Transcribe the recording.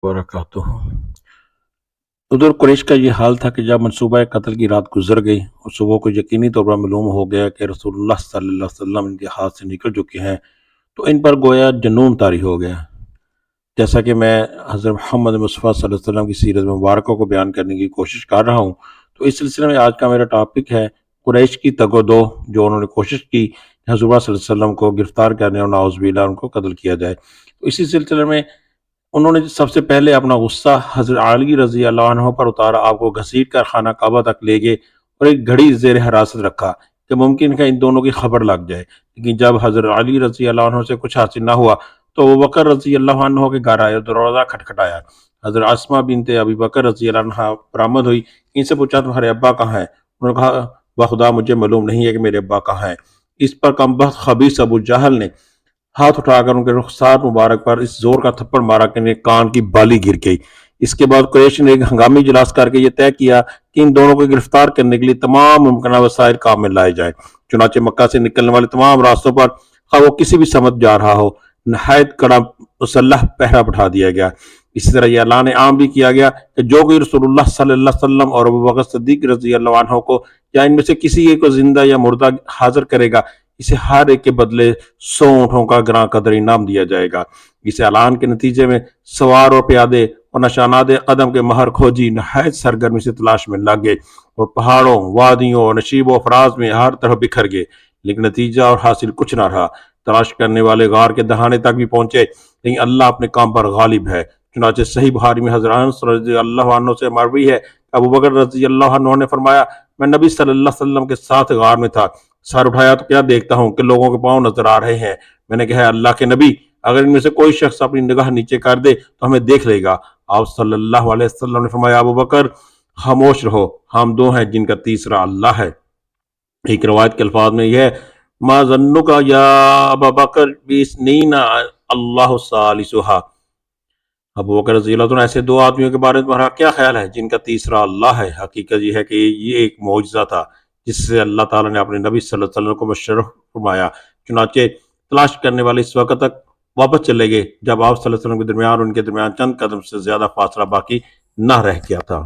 वबरकातुह। उधर कुरैश का ये हाल था कि जब मनसूबा कत्ल की रात गुजर गई और सुबह को यकीनी तौर पर मालूम हो गया कि रसूलुल्लाह सल्लल्लाहु अलैहि वसल्लम इनके हाथ से निकल चुके हैं, तो इन पर गोया जुनून तारी हो गया। जैसा कि मैं हज़रत मोहम्मद मुस्तफ़ा सल्लल्लाहु अलैहि वसल्लम की सीरत मुबारक को बयान करने की कोशिश कर रहा हूँ, तो इस सिलसिले में आज का मेरा टॉपिक है कुरैश की तगोदो, जो उन्होंने कोशिश की कि हज़ूर सल्लल्लाहु अलैहि वसल्लम को गिरफ्तार करने और नाउज़ुबिल्लाह उनको कत्ल किया जाए। तो इसी सिलसिले में उन्होंने सबसे पहले अपना गुस्सा हज़रत अली रज़ी अल्लाह अन्हु पर उतारा, आपको घसीट कर खाना काबा तक ले गए और एक घड़ी ज़ेर हिरासत रखा कि मुमकिन है इन दोनों की खबर लग जाए। लेकिन जब हज़रत अली रज़ी अल्लाह अन्हु से कुछ हासिल ना हुआ तो अबू बकर रज़ी अल्लाह अन्हु के घर आए, दरवाज़ा खटखटाया। हज़रत अस्मा बिनते अबी बकर रज़ी अल्लाह अन्हा बरामद हुई, इनसे पूछा तुम्हारे अब्बा कहाँ हैं? उन्होंने कहा बखुदा मुझे मालूम नहीं है कि मेरे अब्बा कहाँ हैं। इस पर कमबख्त खबीस अबू जहल ने हाथ उठाकर उनके रुखसार मुबारक पर इस जोर का थप्पड़ मारा कि उनके कान की बाली गिर गई। इसके बाद कुरैश ने एक हंगामी इजलास करके ये तय किया कि इन दोनों को गिरफ्तार करने के लिए तमाम मुमकिन वसाइल काम में लाए जाए। चुनाचे मक्का से निकलने वाले तमाम रास्तों पर खा वो किसी भी समत जा रहा हो, नहायत कड़ा मुसल्लह पहरा बैठा दिया गया। इसी तरह यह ऐलान आम भी किया गया कि जो कोई रसूलुल्लाह सल्लल्लाहु अलैहि वसल्लम और अबू बकर सिद्दीक रज़ी अल्लाह अन्हु को या इनमें से किसी एक को जिंदा या मुर्दा हाजिर करेगा, इसे हर एक के बदले 100 ऊँटों का ग्रां कदर इनाम दिया जाएगा। इस ऐलान के नतीजे में सवार और प्यादे और निशानादे कदम के महर खोजी नहायत सरगर्मी से तलाश में लग गए और पहाड़ों, वादियों और नशीबों अफराज में हर तरफ बिखर गए, लेकिन नतीजा और हासिल कुछ ना रहा। तलाश करने वाले गार के दहाने तक भी पहुंचे, लेकिन अल्लाह अपने काम पर गालिब है। चुनाचे सही बुखारी में हज़रत अनस रज़ी अल्लाह अन्हु से मरवी है, अबू बकर रज़ी अल्लाह अन्हु ने फरमाया, मैं नबी सल्लल्लाहु अलैहि वसल्लम के साथ गार में था। सर उठाया तो क्या देखता हूँ कि लोगों के पांव नजर आ रहे हैं। मैंने कहा अल्लाह के नबी, अगर इनमें से कोई शख्स अपनी निगाह नीचे कर दे तो हमें देख लेगा। आप सल्लल्लाहु अलैहि वसल्लम ने फरमाया, अबू बकर खामोश रहो, हम दो हैं जिनका तीसरा अल्लाह है। एक रवायत के अल्फाज में यह है, मा जन्नु का या अबा बकर बिस्नीना अल्लाह सालिसुहा। अबू बकर रज़ी अल्लाह अन्हु, ऐसे दो आदमियों के बारे में तुम्हारा क्या ख्याल है जिनका तीसरा अल्लाह है? हकीकत यह है कि ये एक मौजज़ा था जिससे अल्लाह ताला ने अपने नबी सल्लल्लाहु अलैहि वसल्लम को मुशर्रफ फरमाया। चुनाचे तलाश करने वाले इस वक्त तक वापस चले गए जब आप सल्लल्लाहु अलैहि वसल्लम के दरमियान और उनके दरमियान चंद कदम से ज्यादा फासला बाकी ना रह गया था।